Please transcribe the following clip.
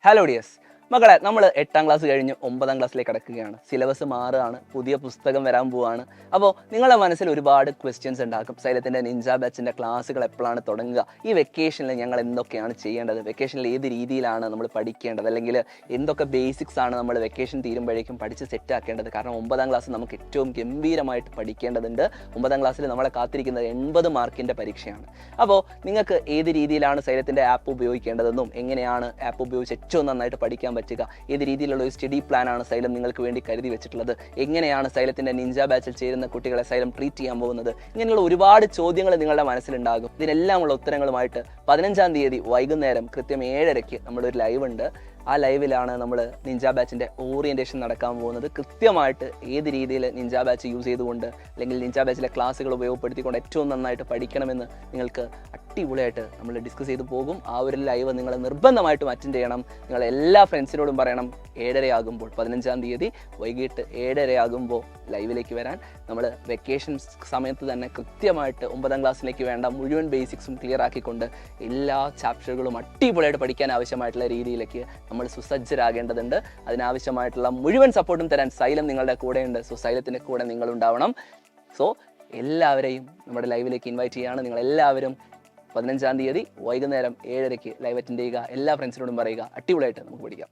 Hello ഡിയസ് മക്കളെ, നമ്മൾ 8ാം class കഴിഞ്ഞ് 9ാം ക്ലാസ്സിലേക്ക് കടക്കുകയാണ്. സിലബസ് മാറുകയാണ്, പുതിയ പുസ്തകം വരാൻ പോവുകയാണ്. അപ്പോൾ നിങ്ങളുടെ മനസ്സിൽ ഒരുപാട് ക്വസ്റ്റ്യൻസ് ഉണ്ടാക്കും. സൈലത്തിൻ്റെ നിഞ്ച ബാച്ചിൻ്റെ ക്ലാസ്സുകൾ എപ്പോഴാണ് തുടങ്ങുക, ഈ വെക്കേഷനിൽ ഞങ്ങൾ എന്തൊക്കെയാണ് ചെയ്യേണ്ടത്, വെക്കേഷനിൽ ഏത് രീതിയിലാണ് നമ്മൾ പഠിക്കേണ്ടത്, അല്ലെങ്കിൽ എന്തൊക്കെ ബേസിക്സ് ആണ് നമ്മൾ വെക്കേഷൻ തീരുമ്പോഴേക്കും പഠിച്ച് സെറ്റാക്കേണ്ടത്. കാരണം 9ാം ക്ലാസ് നമുക്ക് ഏറ്റവും ഗംഭീരമായിട്ട് പഠിക്കേണ്ടതുണ്ട്. 9ാം ക്ലാസ്സിൽ നമ്മളെ കാത്തിരിക്കുന്നത് 80 മാർക്കിൻ്റെ പരീക്ഷയാണ്. അപ്പോൾ നിങ്ങൾക്ക് ഏത് രീതിയിലാണ് സൈലത്തിൻ്റെ ആപ്പ് ഉപയോഗിക്കേണ്ടതെന്നും എങ്ങനെയാണ് ആപ്പ് ഉപയോഗിച്ച് ഏറ്റവും നന്നായിട്ട് പഠിക്കാൻ പറ്റുക, ഏത് രീതിയിലുള്ള ഒരു സ്റ്റഡി പ്ലാനാണ് സൈലം നിങ്ങൾക്ക് വേണ്ടി കരുതി വെച്ചിട്ടുള്ളത്, എങ്ങനെയാണ് സൈലത്തിൻ്റെ നിഞ്ച ബാച്ചിൽ ചേരുന്ന കുട്ടികളെ സൈലം ട്രീറ്റ് ചെയ്യാൻ പോകുന്നത്, ഇങ്ങനെയുള്ള ഒരുപാട് ചോദ്യങ്ങൾ നിങ്ങളുടെ മനസ്സിലുണ്ടാകും. ഇതിനെല്ലാമുള്ള ഉത്തരങ്ങളുമായിട്ട് 15ാം തീയതി വൈകുന്നേരം കൃത്യം 7:30 നമ്മളൊരു ലൈവ് ഉണ്ട്. ആ ലൈവിലാണ് നമ്മൾ നിഞ്ച ബാച്ചിൻ്റെ ഓറിയൻറ്റേഷൻ നടക്കാൻ പോകുന്നത്. കൃത്യമായിട്ട് ഏത് രീതിയിൽ നിഞ്ച ബാച്ച് യൂസ് ചെയ്തുകൊണ്ട് അല്ലെങ്കിൽ നിഞ്ച ബാച്ചിലെ ക്ലാസ്സുകൾ ഉപയോഗപ്പെടുത്തിക്കൊണ്ട് ഏറ്റവും നന്നായിട്ട് പഠിക്കണമെന്ന് നിങ്ങൾക്ക് അടിപൊളിയായിട്ട് നമ്മൾ ഡിസ്കസ് ചെയ്ത് പോകും. ആ ഒരു ലൈവ് നിങ്ങൾ നിർബന്ധമായിട്ടും അറ്റൻഡ് ചെയ്യണം. നിങ്ങൾ എല്ലാ ഫ്രണ്ട്സിനോടും പറയണം 7:30 ആകുമ്പോൾ 15ാം തീയതി വൈകിട്ട് 7:30 ആകുമ്പോൾ ലൈവിലേക്ക് വരാൻ. നമ്മൾ വെക്കേഷൻ സമയത്ത് തന്നെ കൃത്യമായിട്ട് 9ാം ക്ലാസ്സിലേക്ക് വേണ്ട മുഴുവൻ ബേസിക്സും ക്ലിയർ ആക്കിക്കൊണ്ട് എല്ലാ ചാപ്റ്ററുകളും അടിപൊളിയായിട്ട് പഠിക്കാൻ ആവശ്യമായിട്ടുള്ള രീതിയിലേക്ക് നമ്മൾ സുസജ്ജരാകേണ്ടതുണ്ട്. അതിനാവശ്യമായിട്ടുള്ള മുഴുവൻ സപ്പോർട്ടും തരാൻ സൈലം നിങ്ങളുടെ കൂടെയുണ്ട്. സോ സൈലത്തിൻ്റെ കൂടെ നിങ്ങളുണ്ടാവണം. സോ എല്ലാവരെയും നമ്മുടെ ലൈവിലേക്ക് ഇൻവൈറ്റ് ചെയ്യുകയാണ്. നിങ്ങളെല്ലാവരും 15ാം തീയതി വൈകുന്നേരം 7:30 ലൈവ് അറ്റൻഡ് ചെയ്യുക. എല്ലാ ഫ്രണ്ട്സിനോടും പറയുക. അടിപൊളിയായിട്ട് നമുക്ക് പഠിക്കാം.